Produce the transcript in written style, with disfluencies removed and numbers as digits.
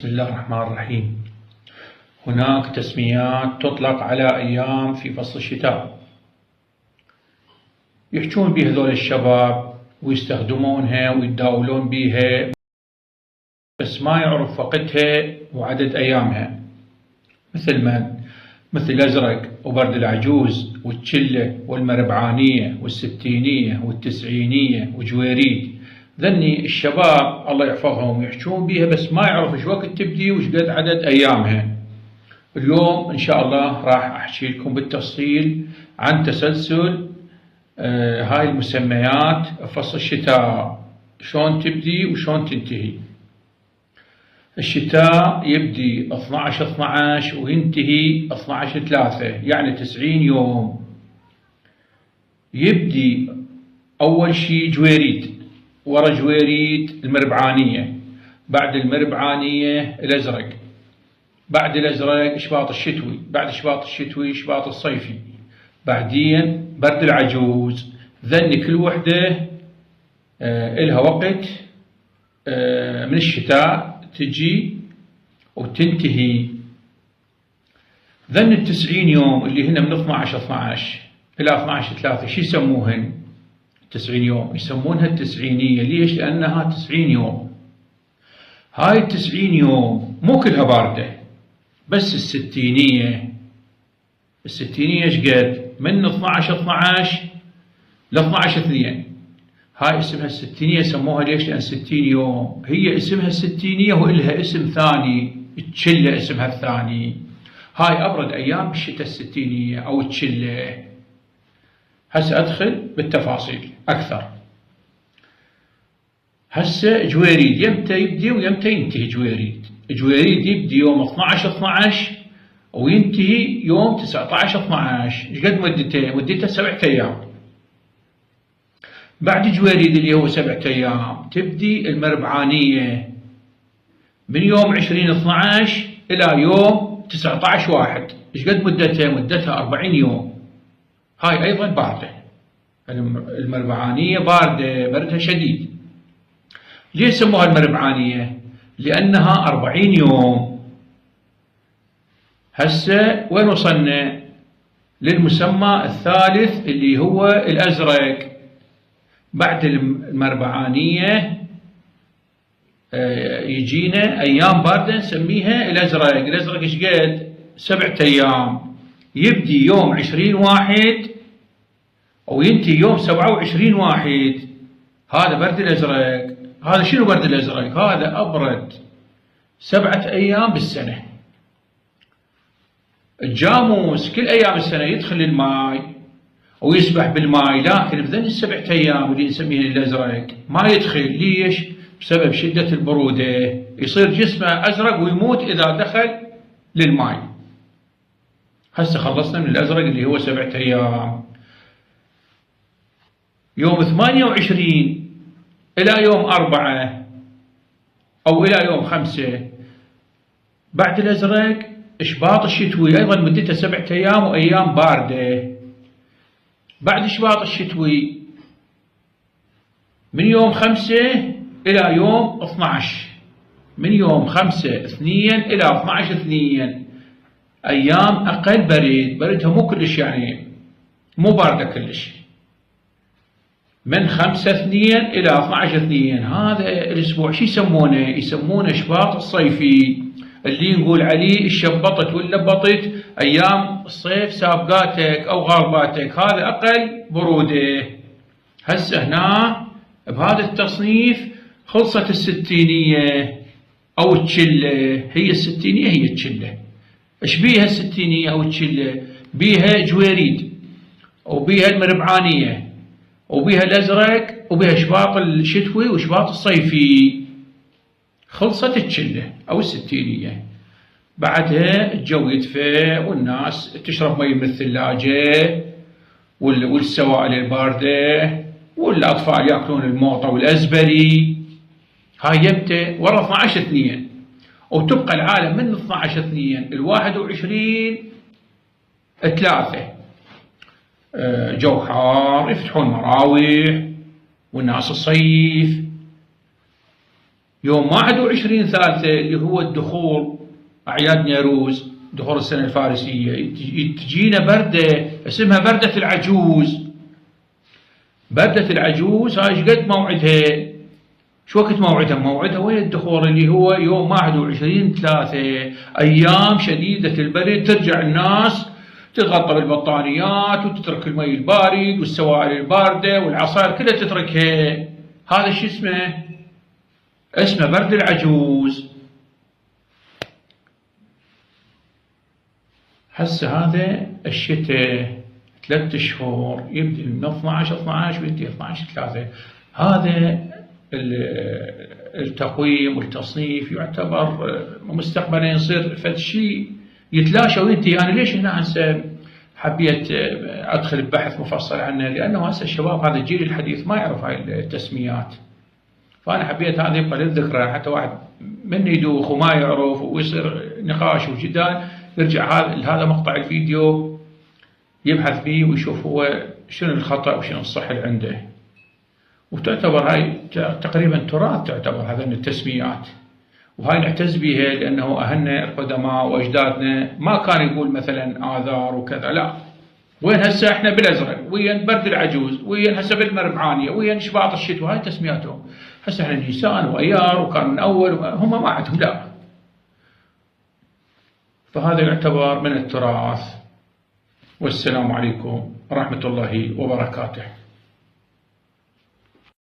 بسم الله الرحمن الرحيم. هناك تسميات تطلق على أيام في فصل الشتاء، يحجون بها هذول الشباب ويستخدمونها ويتداولون بها، بس ما يعرف وقتها وعدد أيامها، مثل الأزرق وبرد العجوز والتشلة والمربعانية والستينية والتسعينية وجويريد. ذني الشباب الله يحفظهم يحجون بيها بس ما يعرف ايش وقت تبدي وش قد عدد ايامها. اليوم ان شاء الله راح احكي لكم بالتفصيل عن تسلسل هاي المسميات فصل الشتاء، شلون تبدي وشلون تنتهي. الشتاء يبدي 12/12 وينتهي 12/3، يعني 90 يوم. يبدي اول شي جويريد، ورا جويريد المربعانية، بعد المربعانية الأزرق، بعد الأزرق شباط الشتوي، بعد شباط الشتوي شباط الصيفي، بعدين برد العجوز. ذني كل وحدة إلها وقت من الشتاء تجي وتنتهي. ذن 90 يوم اللي هن من 12/12 إلى 12/3 شو يسموهن؟ 90 يوم يسمونها التسعينية. ليش؟ لأنها 90 يوم. هاي 90 يوم مو كلها باردة، بس الستينية ايش قد؟ من 12/12 ل 12/2. هاي اسمها الستينية، سموها ليش؟ لأن 60 يوم. هي اسمها الستينية وإلها اسم ثاني، التشلة اسمها الثاني. هاي أبرد أيام بالشتاء الستينية أو التشلة. هسه أدخل بالتفاصيل أكثر. هسه جويريد يمتى يبدي ويمتى ينتهي؟ جويريد يبدي يوم 12/12 وينتهي يوم 19/12. ايش قد مدته؟ مدته 7 أيام. بعد جويريد اللي هو 7 أيام تبدي المربعانية من يوم 20/12 إلى يوم 19/1. ايش قد مدتها؟ مدتها 40 يوم. هاي أيضا باردة، المربعانية باردة، بردها شديد. ليش سموها المربعانية؟ لأنها 40 يوم. هسه وين وصلنا؟ للمسمى الثالث اللي هو الأزرق. بعد المربعانية يجينا أيام باردة نسميها الأزرق. الأزرق ايش قد؟ 7 أيام. يبدي يوم 20/1 وينتهي يوم 27/1. هذا برد الأزرق. هذا شنو برد الأزرق؟ هذا أبرد 7 أيام بالسنة. الجاموس كل أيام السنة يدخل الماء ويسبح بالماء، لكن بذن ال7 أيام اللي نسميه الأزرق ما يدخل. ليش؟ بسبب شدة البرودة، يصير جسمه أزرق ويموت إذا دخل للماء. هسه خلصنا من الأزرق اللي هو 7 أيام. يوم 28 إلى يوم 4 أو إلى يوم 5 بعد الأزرق شباط الشتوي، أيضا مدته 7 أيام وأيام باردة. بعد شباط الشتوي من يوم 5 إلى يوم 12، من يوم 5/2 إلى 12/2 أيام أقل برد. بردها مو كلش، يعني مو باردة كلش. من 5/2 إلى 12/2 هذا الأسبوع شو يسمونه؟ يسمونه شباط الصيفي، اللي نقول عليه الشبطت واللبطت. أيام الصيف سابقاتك أو غالباتك، هذا أقل برودة. هسه هنا بهذا التصنيف خلصت الستينية أو التشلة. هي الستينية هي التشلة. ايش بيها الستينية أو التشلة؟ بيها جويريد وبيها المربعانية وبيها الأزرق وبيها شباط الشتوي وشباط الصيفي. خلصت التشلة أو الستينية. بعدها الجو يدفى والناس تشرب مي من الثلاجة والسوائل الباردة، والأطفال يأكلون الموطة والأزبري. هاي يمتى؟ ورا 12/2. وتبقى العالم من 12/2 ل 21/3 جو حار، يفتحون مراوح والناس الصيف. يوم 21/3 اللي هو الدخول أعياد نيروز، دخول السنة الفارسية، تجينا بردة اسمها بردة العجوز. بردة العجوز هاي ايش قد موعدها؟ شو وقت موعدها؟ موعدها وين الدخول اللي هو يوم 21/3، أيام شديدة البرد، ترجع الناس تتغطى بالبطانيات وتترك المي البارد والسوائل الباردة والعصائر كلها تتركها. هذا شو اسمه؟ اسمه برد العجوز. هسه هذا الشتاء 3 شهور، يبدأ من 12 وينتهي 12/3. هذا التقويم والتصنيف يعتبر مستقبلا يصير فد شيء يتلاشى وينتهي. أنا ليش هنا هسه حبيت أدخل ببحث مفصل عنه؟ لأنه هسه الشباب هذا الجيل الحديث ما يعرف هاي التسميات، فأنا حبيت هذا يبقى للذكرى، حتى واحد من يدوخ وما يعرف ويصير نقاش وجدال يرجع هذا مقطع الفيديو يبحث فيه ويشوف هو شنو الخطأ وشنو الصح اللي عنده. وتعتبر هاي تقريبا تراث، تعتبر هذه التسميات، وهاي نعتز بها لأنه أهلنا القدماء وأجدادنا ما كان يقول مثلا آذار وكذا، لا. وين هسه احنا بالأزرق، وين برد العجوز، وين هسه بالمربعانية، وين شباط الشتوى، هاي تسمياتهم. هسه احنا نيسان وأيار وكان من أول، هم ما عندهم لا. فهذا يعتبر من التراث. والسلام عليكم ورحمة الله وبركاته.